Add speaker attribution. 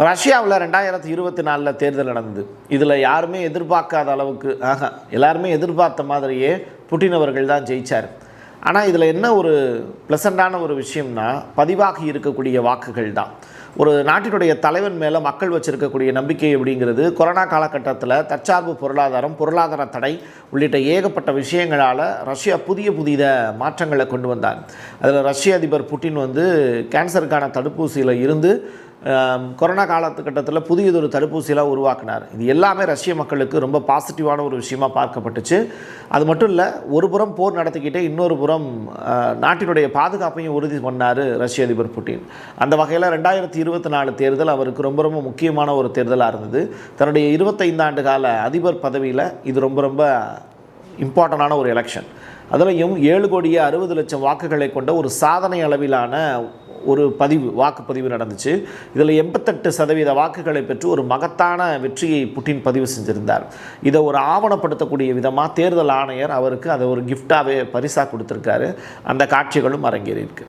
Speaker 1: ரஷ்யாவில் 2024 தேர்தல் நடந்தது. இதில் யாருமே எதிர்பார்க்காத அளவுக்கு எல்லாருமே எதிர்பார்த்த மாதிரியே புட்டின் அவர்கள் தான் ஜெயித்தார். ஆனால் இதில் என்ன ஒரு ப்ளசண்டான ஒரு விஷயம்னா, பதிவாகி இருக்கக்கூடிய வாக்குகள் தான். ஒரு நாட்டினுடைய தலைவன் மேலே மக்கள் வச்சுருக்கக்கூடிய நம்பிக்கை அப்படிங்கிறது கொரோனா காலகட்டத்தில் தற்சார்பு பொருளாதாரம், பொருளாதார தடை உள்ளிட்ட ஏகப்பட்ட விஷயங்களால் ரஷ்யா புதிய மாற்றங்களை கொண்டு வந்தார். அதில் ரஷ்ய அதிபர் புட்டின் கேன்சருக்கான தடுப்பூசியில் இருந்து கொரோனா காலகட்டத்தில் புதியதொரு தடுப்பூசியெலாம் உருவாக்கினார். இது எல்லாமே ரஷ்ய மக்களுக்கு ரொம்ப பாசிட்டிவான ஒரு விஷயமாக பார்க்கப்பட்டுச்சு. அது மட்டும் இல்லை, ஒரு புறம் போர் நடத்திக்கிட்டே இன்னொரு புறம் நாட்டினுடைய பாதுகாப்பையும் உறுதி பண்ணார் ரஷ்ய அதிபர் புட்டின். அந்த வகையில் 2024 தேர்தல் அவருக்கு ரொம்ப முக்கியமான ஒரு தேர்தலாக இருந்தது. தன்னுடைய 25 ஆண்டு கால அதிபர் பதவியில் இது ரொம்ப இம்பார்ட்டண்டான ஒரு எலெக்ஷன். அதிலையும் 7,60,00,000 வாக்குகளை கொண்ட ஒரு சாதனை அளவிலான ஒரு வாக்குப்பதிவு நடந்துச்சு. இதில் 88% வாக்குகளை பெற்று ஒரு மகத்தான வெற்றியை புட்டின் பதிவு செஞ்சிருந்தார். இதை ஒரு ஆவணப்படுத்தக்கூடிய விதமாக தேர்தல் ஆணையர் அவருக்கு அதை ஒரு கிஃப்டாகவே பரிசாக கொடுத்துருக்காரு. அந்த காட்சிகளும் அரங்கேறியிருக்கு.